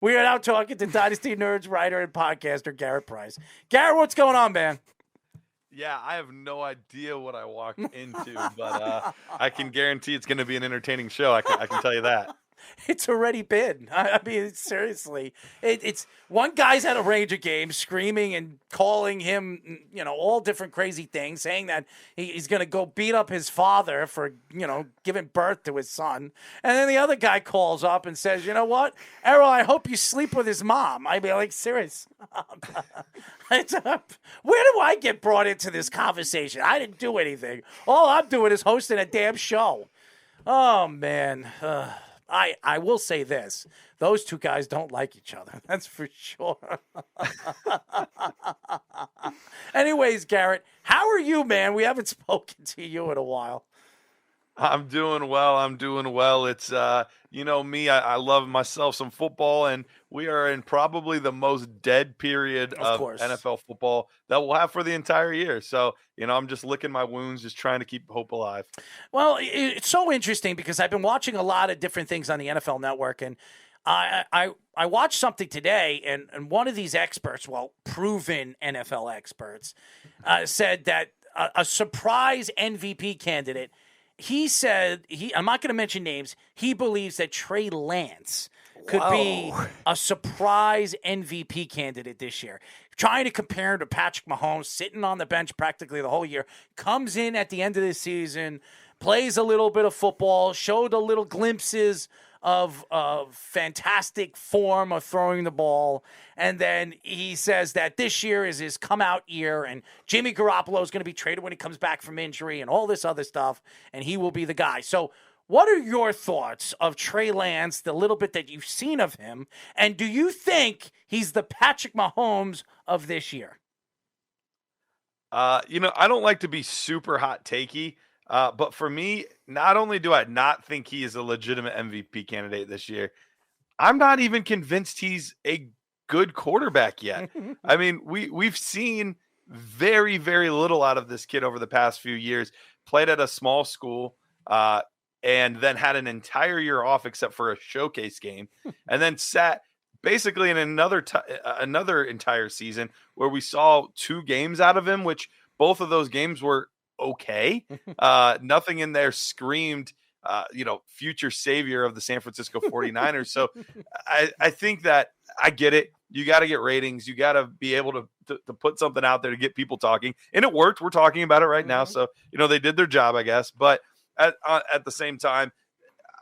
We are now talking to Dynasty Nerds writer and podcaster Garret Price. Garret, what's going on, man? Yeah, I have no idea what I walked into, but I can guarantee it's going to be an entertaining show. I can tell you that. It's already been. I mean, seriously. It's one guy's at a Ranger game screaming and calling him, all different crazy things, saying that he's going to go beat up his father for, giving birth to his son. And then the other guy calls up and says, you know what, Errol, I hope you sleep with his mom. I'd be like, serious. Where do I get brought into this conversation? I didn't do anything. All I'm doing is hosting a damn show. Oh, man. I will say this. Those two guys don't like each other. That's for sure. Anyways, Garret, how are you, man? We haven't spoken to you in a while. I'm doing well. It's, me, I love myself some football, and we are in probably the most dead period of NFL football that we'll have for the entire year. So, I'm just licking my wounds, just trying to keep hope alive. Well, it's so interesting because I've been watching a lot of different things on the NFL Network, and I watched something today, and one of these experts, proven NFL experts, said that a surprise MVP candidate. He said, I'm not going to mention names, he believes that Trey Lance could be a surprise MVP candidate this year. Trying to compare him to Patrick Mahomes, sitting on the bench practically the whole year, comes in at the end of the season, plays a little bit of football, showed a little glimpses of fantastic form of throwing the ball. And then he says that this year is his come-out year, and Jimmy Garoppolo is going to be traded when he comes back from injury and all this other stuff, and he will be the guy. So what are your thoughts of Trey Lance, the little bit that you've seen of him, and do you think he's the Patrick Mahomes of this year? I don't like to be super hot takey, but for me, not only do I not think he is a legitimate MVP candidate this year, I'm not even convinced he's a good quarterback yet. I mean, we've seen very, very little out of this kid over the past few years. Played at a small school, and then had an entire year off except for a showcase game, and then sat basically in another entire season where we saw 2 games out of him, which both of those games were okay. Nothing in there screamed, future savior of the San Francisco 49ers. So I think that I get it. You got to get ratings. You got to be able to put something out there to get people talking. And it worked. We're talking about it right now. So, they did their job, I guess. But at the same time,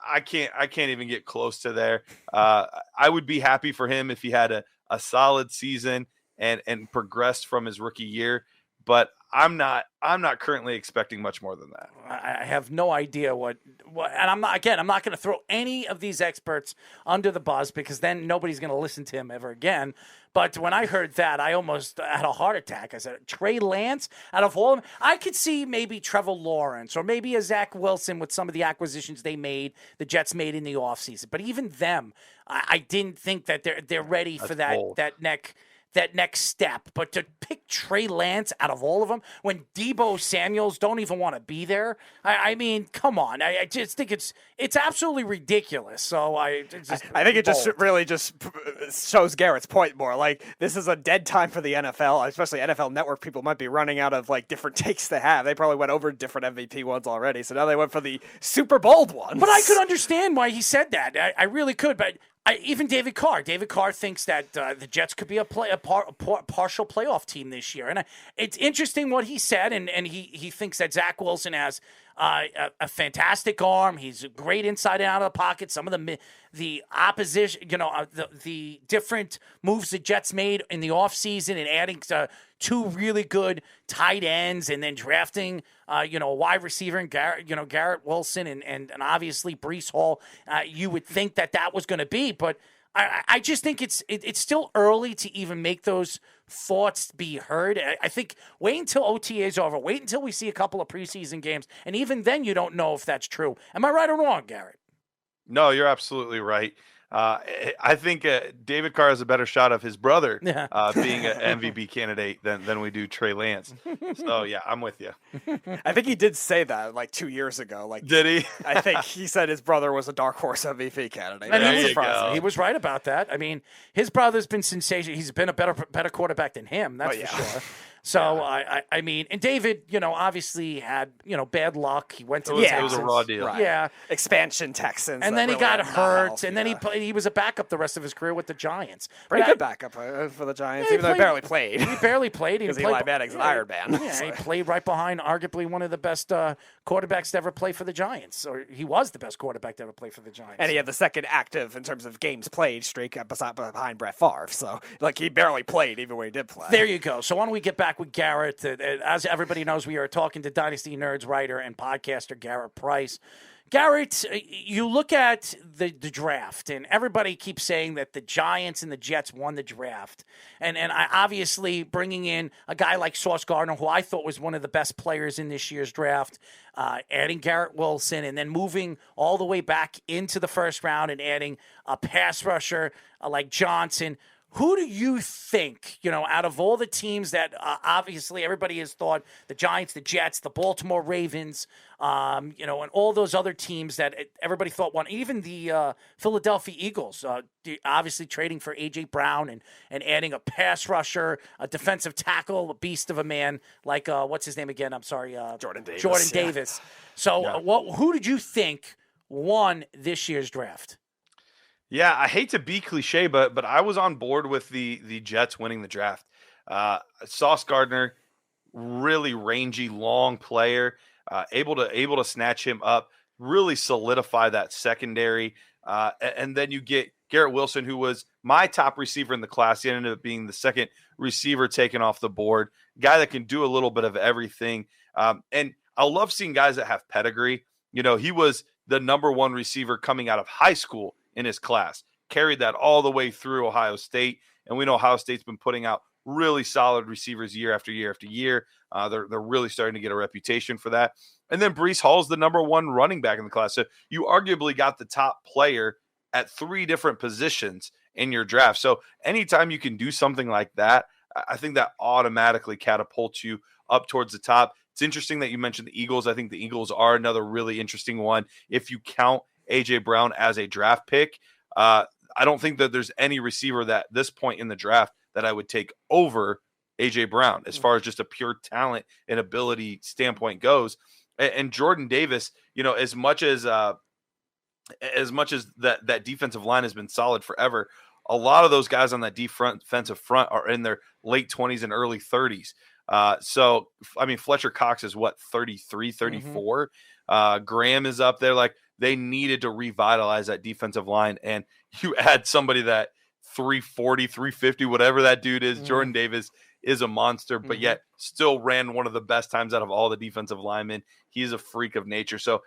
I can't even get close to there. I would be happy for him if he had a solid season and progressed from his rookie year. But I'm not currently expecting much more than that. I have no idea what and I'm not going to throw any of these experts under the bus because then nobody's going to listen to him ever again. But when I heard that, I almost had a heart attack. I said, Trey Lance, out of all of them, I could see maybe Trevor Lawrence or maybe a Zach Wilson with some of the acquisitions the Jets made in the offseason. But even them, I didn't think that they're ready for that next step. But to pick Trey Lance out of all of them when Deebo Samuels don't even want to be there, I mean, come on. I just think it's absolutely ridiculous. So I think it just really just shows Garrett's point more. Like, this is a dead time for the NFL, especially NFL Network. People might be running out of different takes to have. They probably went over different MVP ones already. So now they went for the super bold ones. But I could understand why he said that. I really could. But even David Carr thinks that the Jets could be a partial playoff team this year. And it's interesting what he said, and he thinks that Zach Wilson has a fantastic arm. He's great inside and out of the pocket. Some of the opposition, the different moves the Jets made in the offseason and adding 2 really good tight ends and then drafting, a wide receiver in Garrett Wilson and obviously Breece Hall. You would think that was going to be, but I just think it's still early to even make those thoughts be heard. I think wait until OTA is over. Wait until we see a couple of preseason games, and even then you don't know if that's true. Am I right or wrong, Garret? No, you're absolutely right. I think David Carr has a better shot of his brother Yeah. being an MVP candidate than we do Trey Lance. So yeah, I'm with you. I think he did say that like 2 years ago. Like, Did he? I think he said his brother was a dark horse MVP candidate. And There he you was, go. he was right about that. I mean, his brother's been sensational. He's been a better quarterback than him, that's for sure. So, I mean, and David, obviously had, bad luck. He went to the It Texans. was a raw deal. Right. Yeah. Expansion Texans. And that then he really got have not hurt, helped, and then yeah. he was a backup the rest of his career with the Giants. Pretty But good backup for the Giants, Yeah, he even though he barely played. He barely played. He Because played Eli Manning's an Iron Man. Yeah, So- he played right behind arguably one of the best quarterbacks to ever play for the Giants, or he was the best quarterback to ever play for the Giants. And he had the second active in terms of games played streak behind Brett Favre. So, like, he barely played even when he did play. There you go. So why don't we get back with Garret? As everybody knows, we are talking to Dynasty Nerds writer and podcaster Garret Price. Garret, you look at the draft, and everybody keeps saying that the Giants and the Jets won the draft. And I obviously bringing in a guy like Sauce Gardner, who I thought was one of the best players in this year's draft, adding Garrett Wilson, and then moving all the way back into the first round and adding a pass rusher like Johnson. Who do you think, out of all the teams that obviously everybody has thought, the Giants, the Jets, the Baltimore Ravens, and all those other teams that everybody thought won, even the Philadelphia Eagles, obviously trading for A.J. Brown and adding a pass rusher, a defensive tackle, a beast of a man like, what's his name again? I'm sorry. Jordan Davis. Jordan yeah. Davis. So who did you think won this year's draft? Yeah, I hate to be cliche, but I was on board with the Jets winning the draft. Sauce Gardner, really rangy, long player, able to snatch him up, really solidify that secondary. And then you get Garrett Wilson, who was my top receiver in the class. He ended up being the second receiver taken off the board, guy that can do a little bit of everything. And I love seeing guys that have pedigree. He was the number one receiver coming out of high school in his class, carried that all the way through Ohio State. And we know Ohio State's been putting out really solid receivers year after year after year. They're really starting to get a reputation for that. And then Breece Hall's the number one running back in the class. So you arguably got the top player at 3 different positions in your draft. So anytime you can do something like that, I think that automatically catapults you up towards the top. It's interesting that you mentioned the Eagles. I think the Eagles are another really interesting one. If you count A.J. Brown as a draft pick, I don't think that there's any receiver that this point in the draft that I would take over A.J. Brown as far as just a pure talent and ability standpoint goes. And Jordan Davis, as much as that defensive line has been solid forever, a lot of those guys on that defensive front are in their late 20s and early 30s. So, I mean, Fletcher Cox is 33, 34. Graham is up there. Like, they needed to revitalize that defensive line. And you add somebody that 340, 350, whatever that dude is, Jordan Davis is a monster, but yet still ran one of the best times out of all the defensive linemen. He's a freak of nature. So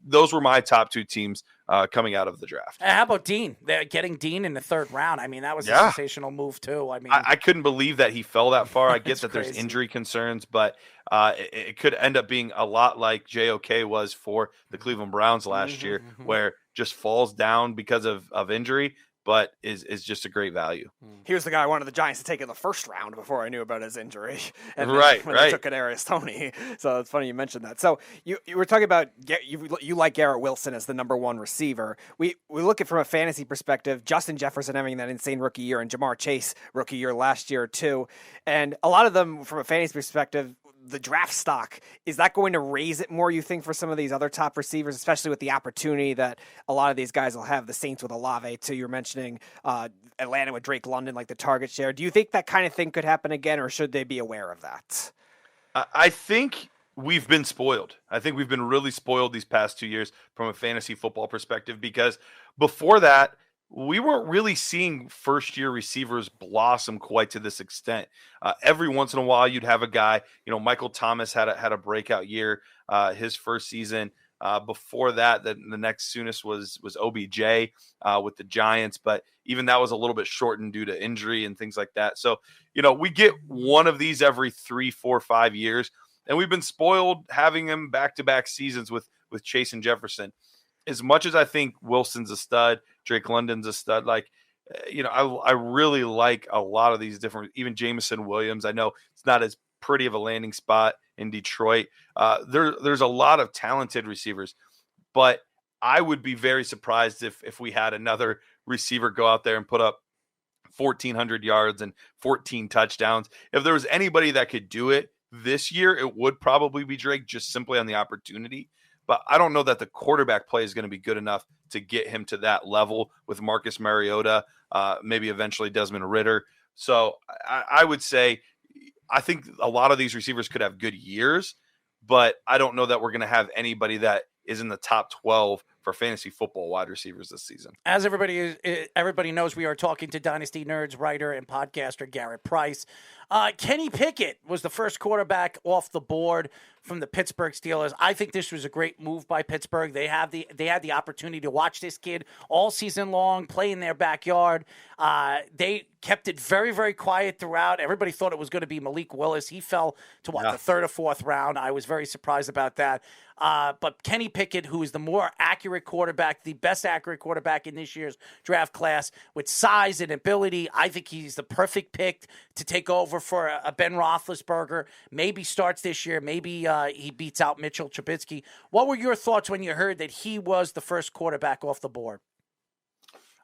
those were my top 2 teams coming out of the draft. How about Dean? They're getting Dean in the 3rd round. I mean, that was a sensational move too. I mean, I couldn't believe that he fell that far. I get that crazy. there's injury concerns, but it could end up being a lot like JOK was for the Cleveland Browns last year, where just falls down because of injury, but is just a great value. He was the guy I wanted the Giants to take in the 1st round before I knew about his injury. And Right. They took Kadarius Toney. So it's funny you mentioned that. So you were talking about you like Garrett Wilson as the number 1 receiver. We look at from a fantasy perspective, Justin Jefferson having that insane rookie year and Jamar Chase rookie year last year too. And a lot of them from a fantasy perspective, the draft stock, is that going to raise it more, you think, for some of these other top receivers, especially with the opportunity that a lot of these guys will have, the Saints with Olave too, you're mentioning Atlanta with Drake London, like the target share. Do you think that kind of thing could happen again, or should they be aware of that? I think we've been spoiled. I think we've been really spoiled these past 2 years from a fantasy football perspective, because before that, we weren't really seeing first-year receivers blossom quite to this extent. Every once in a while, you'd have a guy. Michael Thomas had a breakout year his first season. Before that, the next soonest was OBJ with the Giants, but even that was a little bit shortened due to injury and things like that. So, we get one of these every 3, 4, 5 years, and we've been spoiled having them back-to-back seasons with Chase and Jefferson. as much as I think Wilson's a stud, Drake London's a stud, I really like a lot of these different, even Jameson Williams. I know it's not as pretty of a landing spot in Detroit. There's a lot of talented receivers, but I would be very surprised if we had another receiver go out there and put up 1,400 yards and 14 touchdowns. If there was anybody that could do it this year, it would probably be Drake, just simply on the opportunity. But I don't know that the quarterback play is going to be good enough to get him to that level with Marcus Mariota, maybe eventually Desmond Ridder. So I would say I think a lot of these receivers could have good years, but I don't know that we're going to have anybody that is in the top 12 for fantasy football wide receivers this season. As everybody knows, we are talking to Dynasty Nerds writer and podcaster Garret Price. Kenny Pickett was the first quarterback off the board from the Pittsburgh Steelers. I think this was a great move by Pittsburgh. They had the opportunity to watch this kid all season long, play in their backyard. They kept it very, very quiet throughout. Everybody thought it was going to be Malik Willis. He fell to the third or fourth round. I was very surprised about that. But Kenny Pickett, who is the more accurate quarterback, the best accurate quarterback in this year's draft class, with size and ability, I think he's the perfect pick to take over for a Ben Roethlisberger. Maybe starts this year. Maybe he beats out Mitchell Trubisky. What were your thoughts when you heard that he was the first quarterback off the board?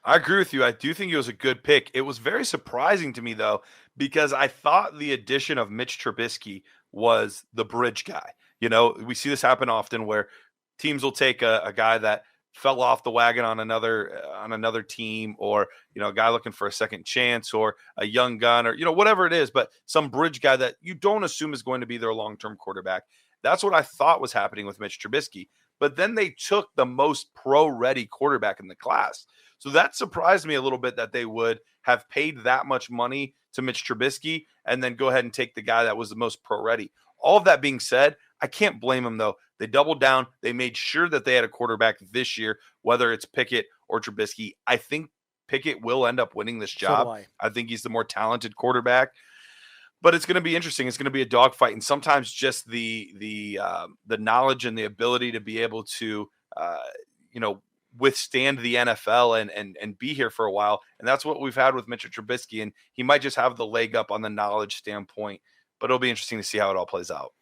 I agree with you. I do think it was a good pick. It was very surprising to me, though, because I thought the addition of Mitch Trubisky was the bridge guy. You know, we see this happen often where teams will take a guy that fell off the wagon on another team, or, you know, a guy looking for a second chance, or a young gun, or, you know, whatever it is, but some bridge guy that you don't assume is going to be their long-term quarterback. That's what I thought was happening with Mitch Trubisky. But then they took the most pro-ready quarterback in the class. So that surprised me a little bit that they would have paid that much money to Mitch Trubisky and then go ahead and take the guy that was the most pro-ready. All of that being said, I can't blame them, though. They doubled down. They made sure that they had a quarterback this year, whether it's Pickett or Trubisky. I think Pickett will end up winning this job. So I think he's the more talented quarterback. But it's going to be interesting. It's going to be a dogfight, and sometimes just the knowledge and the ability to be able to, withstand the NFL and be here for a while. And that's what we've had with Mitchell Trubisky, and he might just have the leg up on the knowledge standpoint. But it'll be interesting to see how it all plays out.